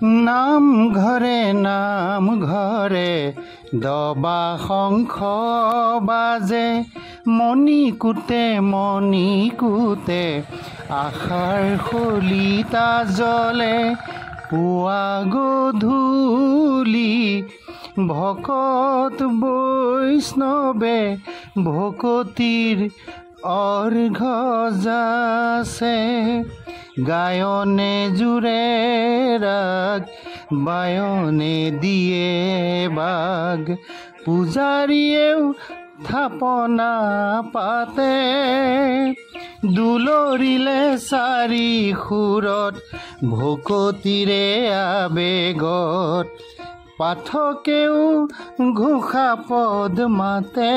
নামঘৰে দবা শংখ বাজে মণিকূটে আশাৰ শলিতা জ্বলে পুৱা গধূলি ভকত বৈষ্ণৱে ভকতিৰ অৰ্ঘ যাচে গায়নে জুৰে ৰাগ বায়নে দিয়ে বাগ পূজাৰীয়েও থাপনা পাতে দুলৰিলে চাৰি সুৰত ভকতিৰে আবেগত পাঠকেও ঘোষা পদ মাতে।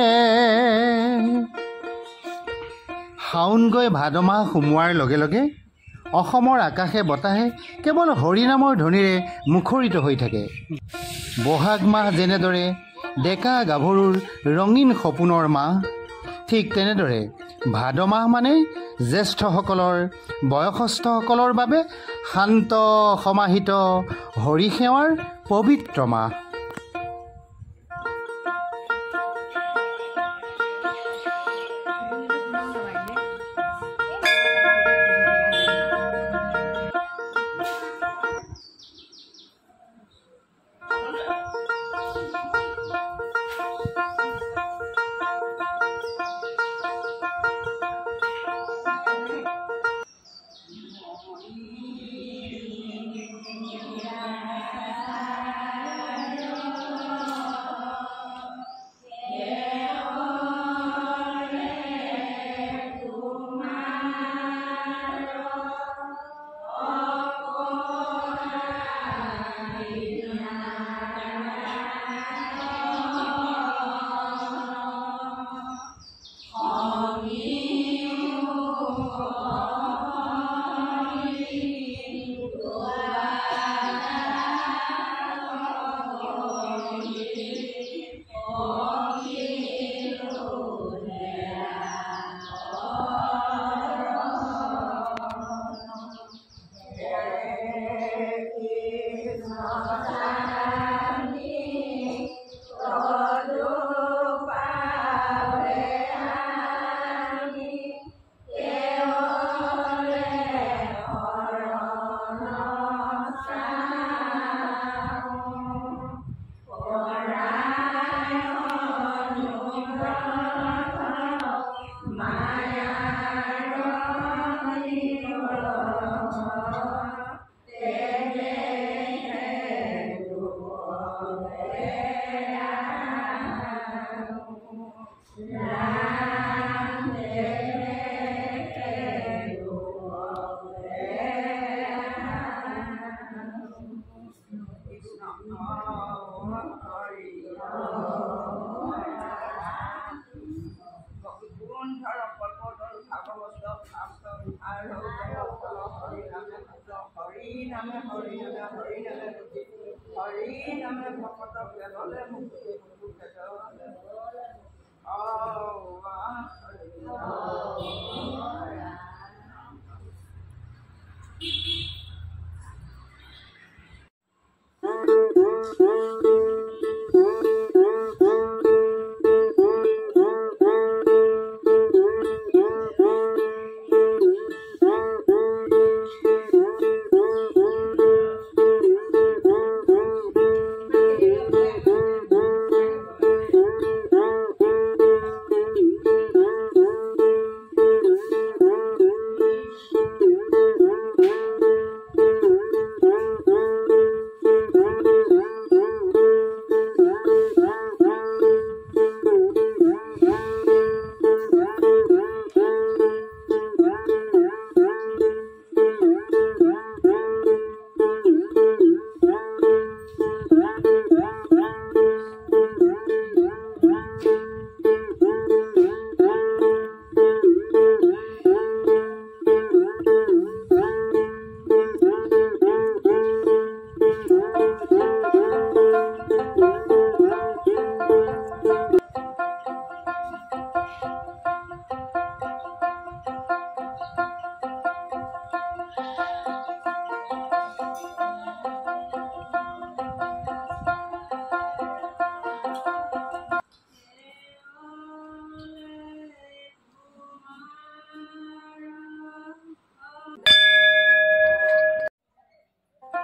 শাওণ গৈ ভাদ মাহ সোমোৱাৰ লগে লগে অসমৰ আকাশে বতাহে কেৱল হৰিনামৰ ধ্বনিৰে মুখৰিত হৈ থাকে। বহাগ মাহ যেনেদৰে ডেকা গাভৰুৰ ৰঙীন সপোনৰ মাহ, ঠিক তেনেদৰে ভাদ মাহ মানে জ্যেষ্ঠসকলৰ বয়সস্থসকলৰ বাবে শান্ত সমাহিত হৰিসেৱাৰ পবিত্ৰ মাহ।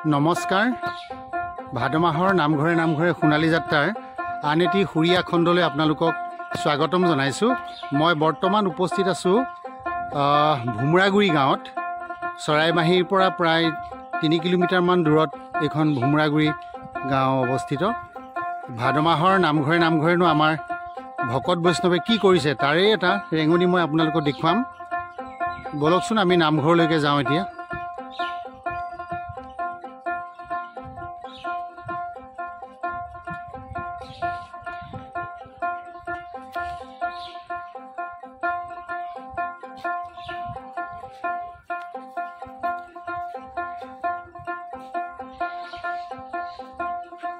নমস্কাৰ। ভাদ মাহৰ নামঘৰে নামঘৰে সোণালী যাত্ৰাৰ আন এটি সুৰীয়া খণ্ডলৈ আপোনালোকক স্বাগতম জনাইছোঁ। মই বৰ্তমান উপস্থিত আছোঁ ভোমোৰাগুৰি গাঁৱত। চৰাইবাহীৰ পৰা প্ৰায় 3 কিলোমিটাৰমান দূৰত এইখন ভোমোৰাগুৰি গাঁও অৱস্থিত। ভাদ মাহৰ নামঘৰে নামঘৰেনো আমাৰ ভকত বৈষ্ণৱে কি কৰিছে তাৰে এটা ৰেঙনি মই আপোনালোকক দেখুৱাম। বলকচোন আমি নামঘৰলৈকে যাওঁ এতিয়া।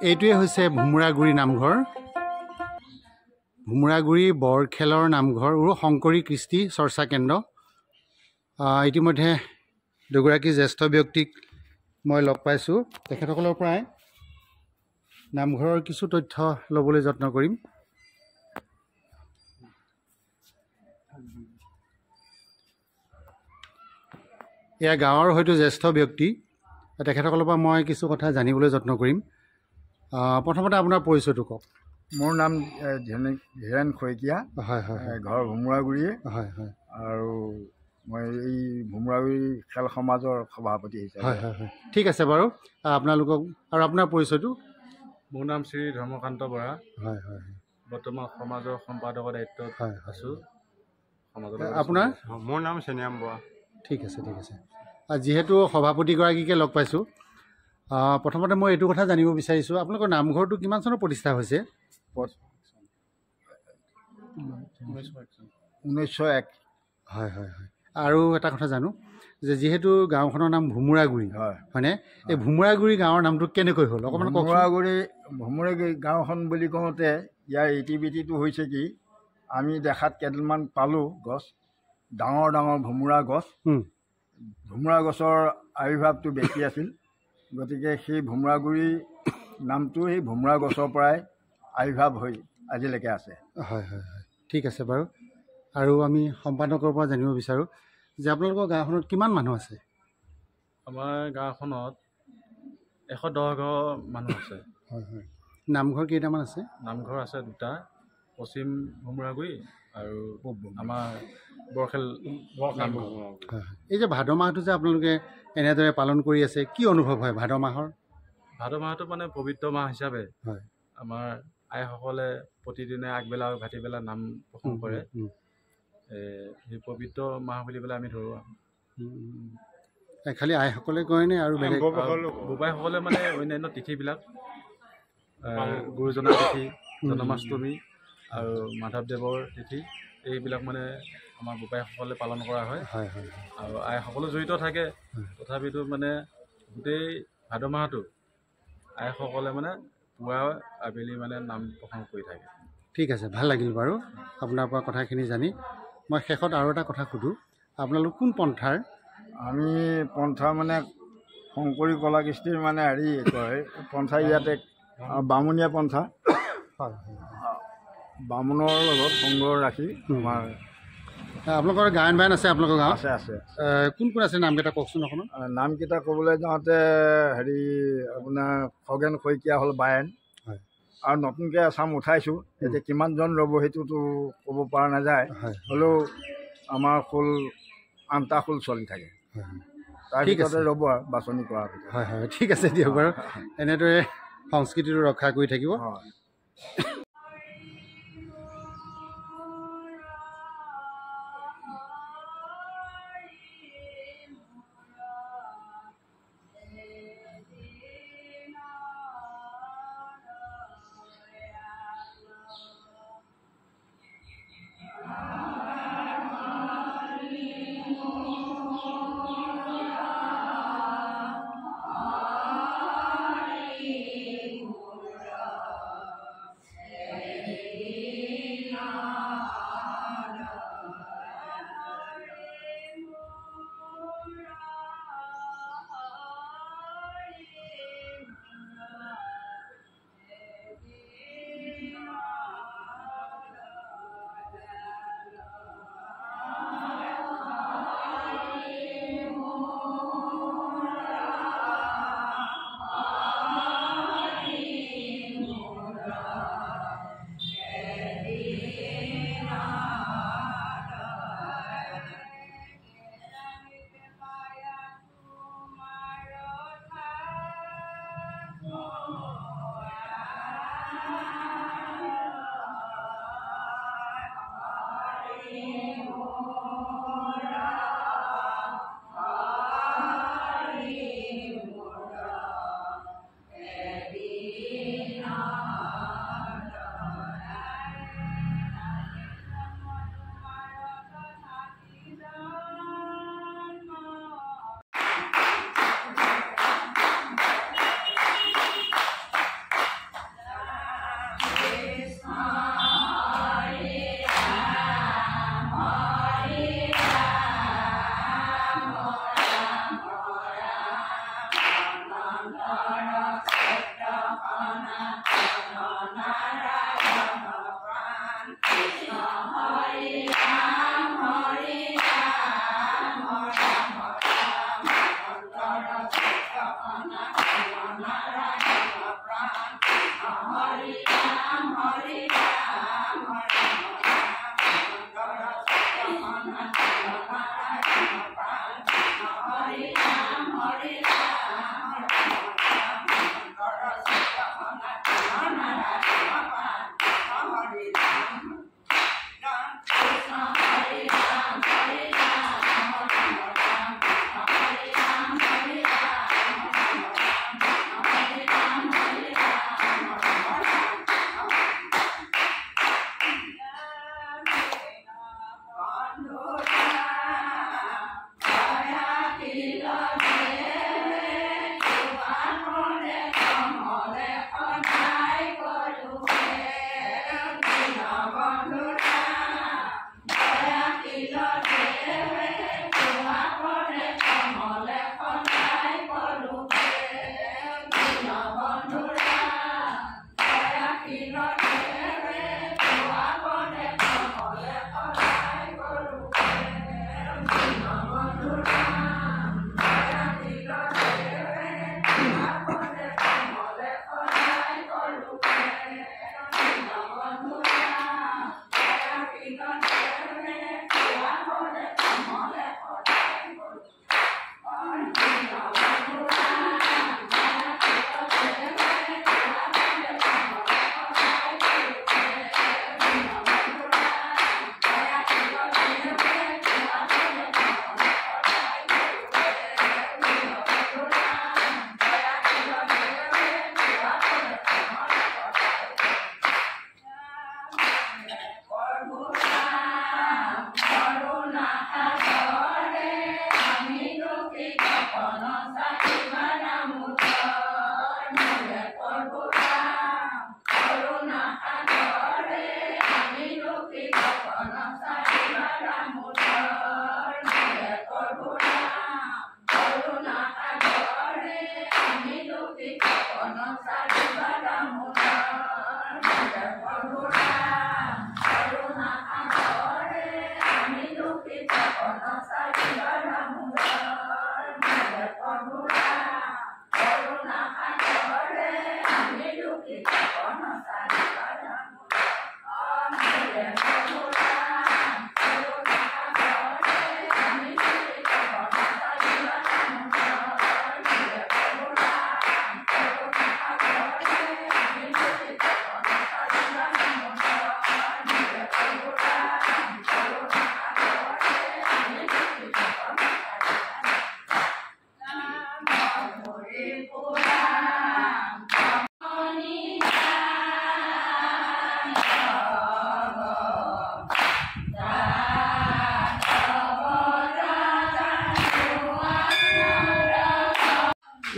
এইটোৱে হৈছে ভোমোৰাগুৰি নামঘৰ। ভোমোৰাগুৰি বৰখেলৰ নামঘৰ আৰু শংকৰী কৃষ্টি চৰ্চা কেন্দ্ৰ। ইতিমধ্যে দুগৰাকী জ্যেষ্ঠ ব্যক্তিক মই লগ পাইছোঁ। তেখেতসকলৰ পৰাই নামঘৰৰ কিছু তথ্য ল'বলৈ যত্ন কৰিম। এয়া গাঁৱৰ হয়তো জ্যেষ্ঠ ব্যক্তি, তেখেতসকলৰ পৰা মই কিছু কথা জানিবলৈ যত্ন কৰিম। প্ৰথমতে আপোনাৰ পৰিচয়টো কওক। মোৰ নাম ধীৰেন শইকীয়া। হয় হয় ঘৰ ভোমোৰাগুৰি। হয় হয় আৰু মই এই ভোমোৰাগুৰি খেল সমাজৰ সভাপতি হিচাপে। হয় হয় হয় ঠিক আছে বাৰু। আপোনালোকক আৰু আপোনাৰ পৰিচয়টো? মোৰ নাম শ্ৰী ধৰ্মকান্ত বৰা। হয় হয় বৰ্তমান সমাজৰ সম্পাদকৰ দায়িত্বত হয় আছোঁ। আপোনাৰ? মোৰ নাম চেনিয়াম বৰা। ঠিক আছে ঠিক আছে। যিহেতু সভাপতিগৰাকীকে লগ পাইছোঁ, প্ৰথমতে মই এইটো কথা জানিব বিচাৰিছোঁ, আপোনালোকৰ নামঘৰটো কিমান চনত প্ৰতিষ্ঠা হৈছে? 1901। হয় হয় হয়। আৰু এটা কথা জানো যে যিহেতু গাঁওখনৰ নাম ভোমোৰাগুৰি, হয়নে? এই ভোমোৰাগুৰি গাঁৱৰ নামটো কেনেকৈ হ'ল অকণমান কওক। ভোমোৰাগুৰি গাঁওখন বুলি কওঁতে ইয়াৰ ইতিবৃত্তিটো হৈছে কি, আমি দেখাত কেইডালমান পালোঁ গছ, ডাঙৰ ডাঙৰ ভোমোৰা গছ। ভোমোৰা গছৰ আৱিৰ্ভাৱটো বেছি আছিল, গতিকে সেই ভোমোৰাগুৰি নামটো সেই ভোমোৰা গছৰ পৰাই আৱিৰ্ভাৱ হৈ আজিলৈকে আছে। হয় হয় হয় ঠিক আছে বাৰু। আৰু আমি সম্পাদকৰ পৰা জানিব বিচাৰোঁ যে আপোনালোকৰ গাঁওখনত কিমান মানুহ আছে? আমাৰ গাঁওখনত 110 ঘৰ মানুহ আছে। হয় হয়। নামঘৰ কেইটামান আছে? নামঘৰ আছে 2টা, পশ্চিম ভোমোৰাগুৰি আৰু আমাৰ বৰখেল নামঘৰ। হয়। এই যে ভাদ মাহটো যে আপোনালোকে এনেদৰে পালন কৰি আছে, কি অনুভৱ হয় ভাদ মাহৰ? ভাদ মাহটো মানে পবিত্ৰ মাহ হিচাপে হয় আমাৰ আইসকলে প্ৰতিদিনে আগবেলা আৰু ভাটিবেলা নাম প্ৰসংগ কৰে। সেই পবিত্ৰ মাহ বুলি পেলাই আমি ধৰোঁ। খালি আইসকলে কৰেনে আৰু বেলেগ? বোপাইসকলে মানে অন্যান্য তিথিবিলাক, গুৰুজনাৰ তিথি, জন্মাষ্টমী আৰু মাধৱদেৱৰ তিথি, এইবিলাক মানে আমাৰ বোপাইসকলে পালন কৰা হয়। হয় হয় আৰু আইসকলো জড়িত থাকে। তথাপিতো মানে গোটেই ভাদ মাহটো আইসকলে মানে পুৱা আবেলি মানে নাম প্ৰসংগ কৰি থাকে। ঠিক আছে, ভাল লাগিল বাৰু আপোনাৰ পৰা কথাখিনি জানি। মই শেষত আৰু এটা কথা সুধোঁ, আপোনালোক কোন পন্থাৰ? আমি পন্থা মানে শংকৰী কলা কৃষ্টিৰ মানে হেৰি কয় পন্থা, ইয়াতে বামুণীয়া পন্থা। হয় বামুণৰ লগত সংগ ৰাখি আমাৰ। আপোনালোকৰ গায়ন বায়ন আছে আপোনালোকৰ গাঁৱত? আছে আছে। কোন কোন আছে নামকেইটা কওকচোন অকণমান। নামকেইটা ক'বলৈ যাওঁতে হেৰি আপোনাৰ খগেন শইকীয়া হ'ল বায়ন। হয়। আৰু নতুনকৈ এচাম উঠাইছোঁ, এতিয়া কিমানজন ৰ'ব সেইটোতো ক'ব পৰা নাযায়। হ'লেও আমাৰ খোল 8টা খোল চলি থাকে। তাৰ ভিতৰতে ৰ'ব আৰু বাছনি কৰা। হয় হয় ঠিক আছে দিয়ক বাৰু। এনেদৰে সংস্কৃতিটো ৰক্ষা কৰি থাকিব।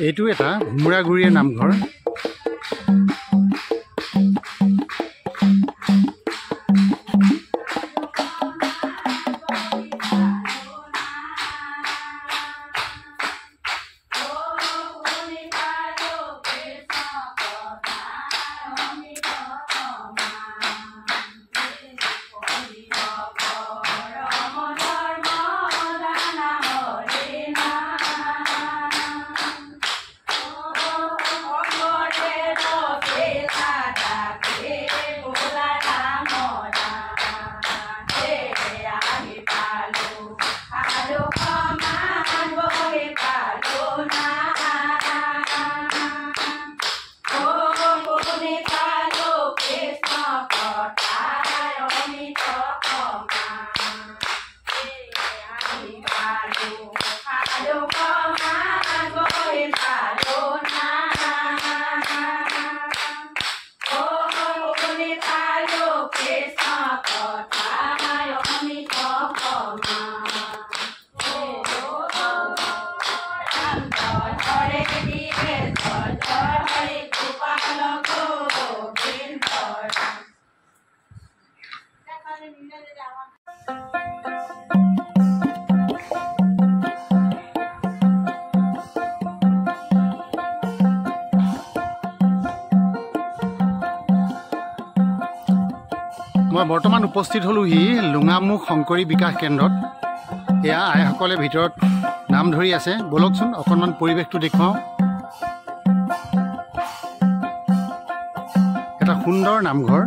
এইটো এটা ঘুমুৰাগুৰিৰ নামঘৰ। মই বৰ্তমান উপস্থিত হলোহি লুঙামুখ শংকৰী বিকাশ কেন্দ্ৰত। এয়া আইসকলে ভিতৰত নাম নাম ধৰি আছে বলকচোন অকণমান পৰিৱেশটো দেখুৱাওঁ এটা সুন্দৰ নামঘৰ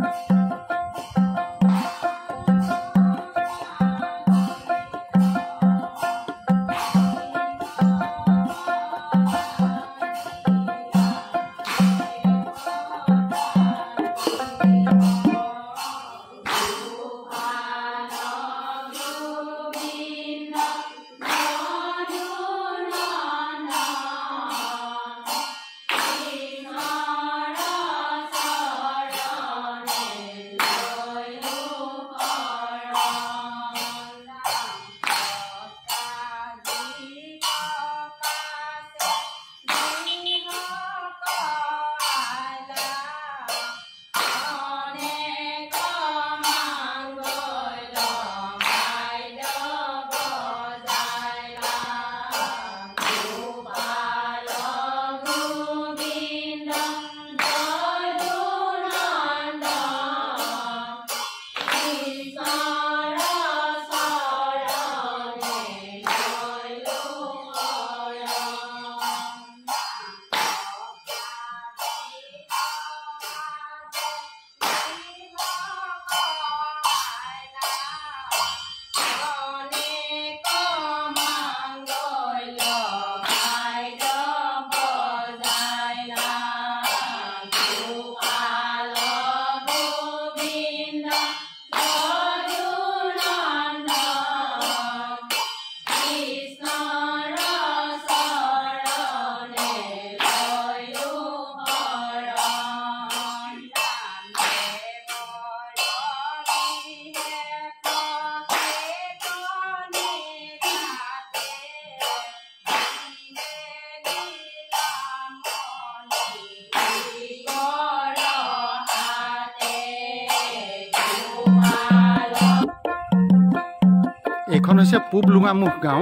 এইখন হৈছে পূব লুঙামুখ গাঁও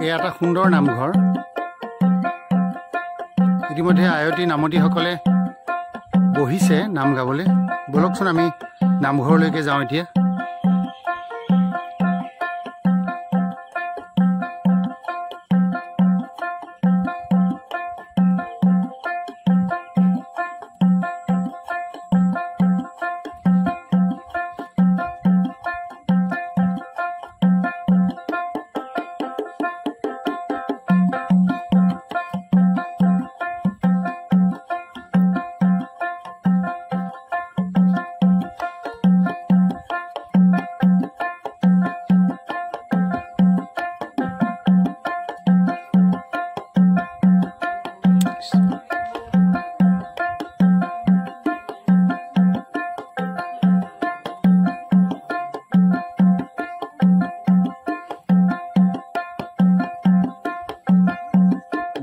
এয়া এটা সুন্দৰ নামঘৰ ইতিমধ্যে আয়তী নামতীসকলে বহিছে নাম গাবলৈ বলকচোন আমি নামঘৰলৈকে যাওঁ এতিয়া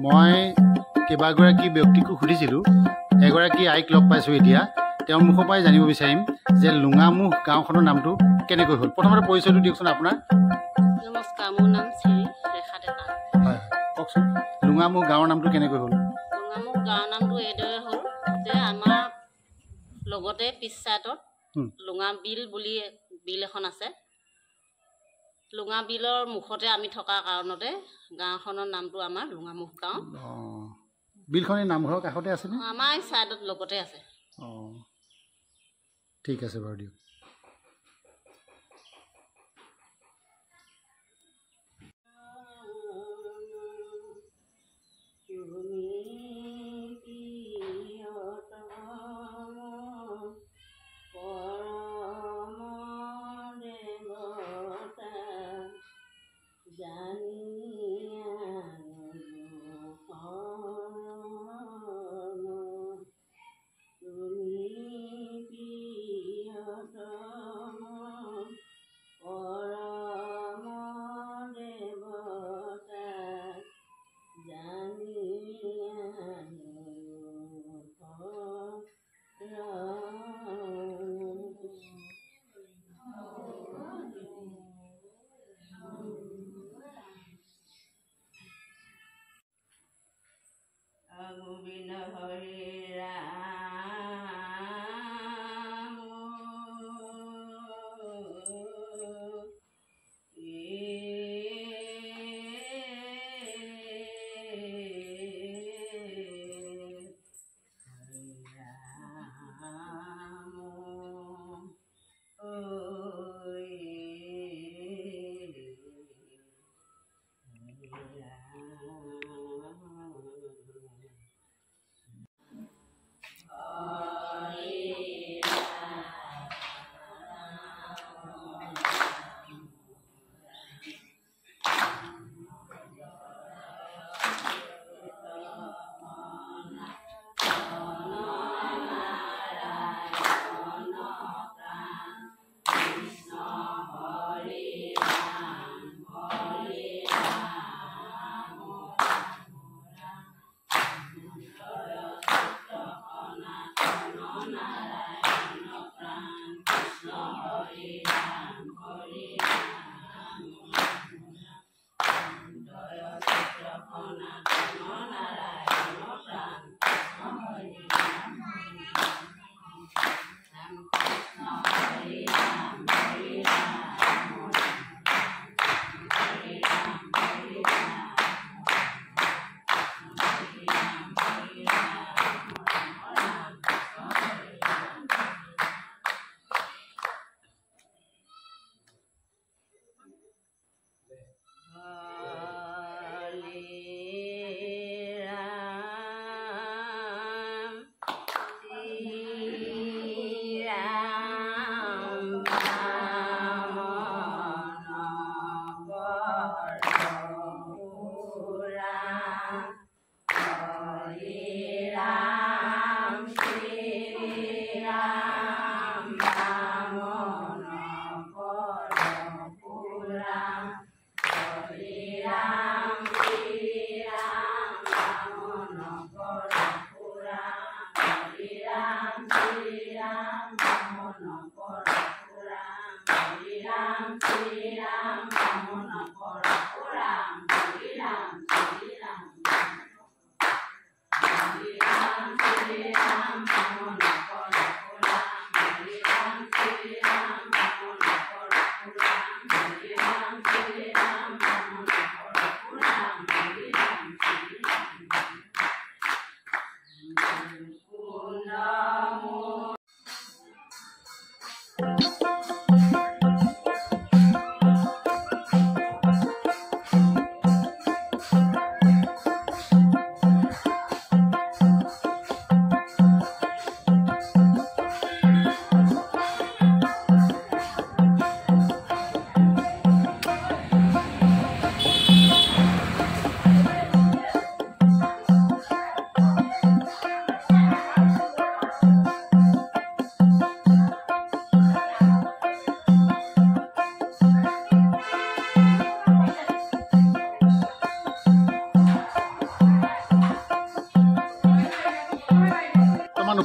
মই কেইবাগৰাকী ব্যক্তিকো সুধিছিলোঁ এগৰাকী আইক লগ পাইছোঁ এতিয়া তেওঁৰ মুখৰ পৰাই জানিব বিচাৰিম যে লুঙামুখ গাঁওখনৰ নামটো কেনেকৈ হ'ল প্ৰথমতে পৰিচয়টো দিয়কচোন আপোনাৰ নমস্কাৰ মোৰ নাম শ্ৰী ৰেখা ডেকা হয় কওকচোন লুঙামুখ গাঁৱৰ নামটো কেনেকৈ হ'ল লুঙামুখ গাঁৱৰ নামটো এইদৰে হ'ল যে আমাৰ লগতে পিছ চাইডত লুঙা বিল বুলি বিল এখন আছে লুঙা বিলৰ মুখতে আমি থকা কাৰণতে গাঁওখনৰ নামটো আমাৰ লুঙামুখ গাঁও বিলখনে নামঘৰৰ কাষতে আছেনে আমাৰ এই চাইডত লগতে আছে অঁ ঠিক আছে বাৰু দিয়ক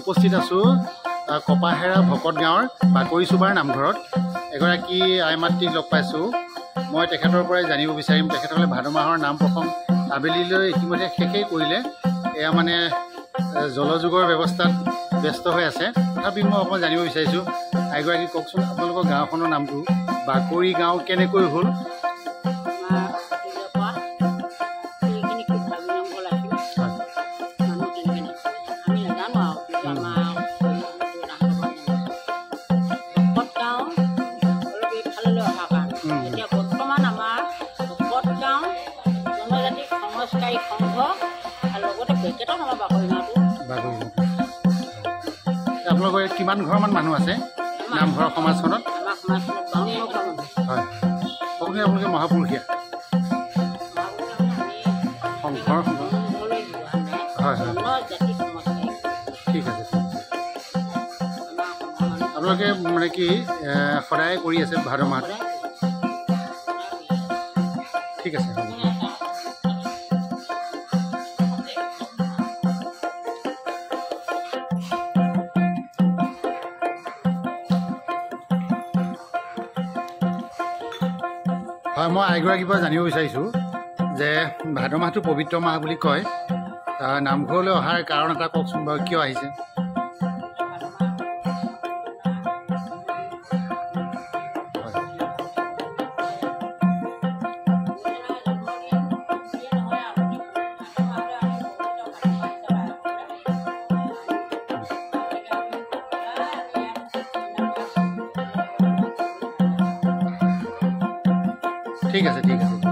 উপস্থিত আছোঁ কপাহেৰা ভকত গাঁৱৰ বাকৰি চুবাৰ নামঘৰত। এগৰাকী আই মাতৃক লগ পাইছোঁ। মই তেখেতৰ পৰাই জানিব বিচাৰিম তেখেতসকলে ভাদ মাহৰ নাম প্ৰসংগ আবেলিলৈ ইতিমধ্যে শেষেই কৰিলে। এয়া মানে জলযোগৰ ব্যৱস্থাত ব্যস্ত হৈ আছে। তথাপি মই অকণমান জানিব বিচাৰিছোঁ, আইগৰাকী কওকচোন আপোনালোকৰ গাঁওখনৰ নামটো বাকৰি গাঁও কেনেকৈ হ'ল? আপোনালোকৰ কিমান ঘৰমান মানুহ আছে নামঘৰৰ সমাজখনত? হয়, সকলোৱে আপোনালোকে মহাপুৰুষীয়া সংঘৰ। হয় হয়, ঠিক আছে। আপোনালোকে মানে কি সদায় কৰি আছে ভাদ মাহত? ঠিক আছে। হয়, মই আইগৰাকীৰ পৰা জানিব বিচাৰিছোঁ যে ভাদ মাহটো পবিত্ৰ মাহ বুলি কয়, নামঘৰলৈ অহাৰ কাৰণ এটা কওকচোন বাৰু, কিয় আহিছে? ঠিক আছে, ঠিক আছে।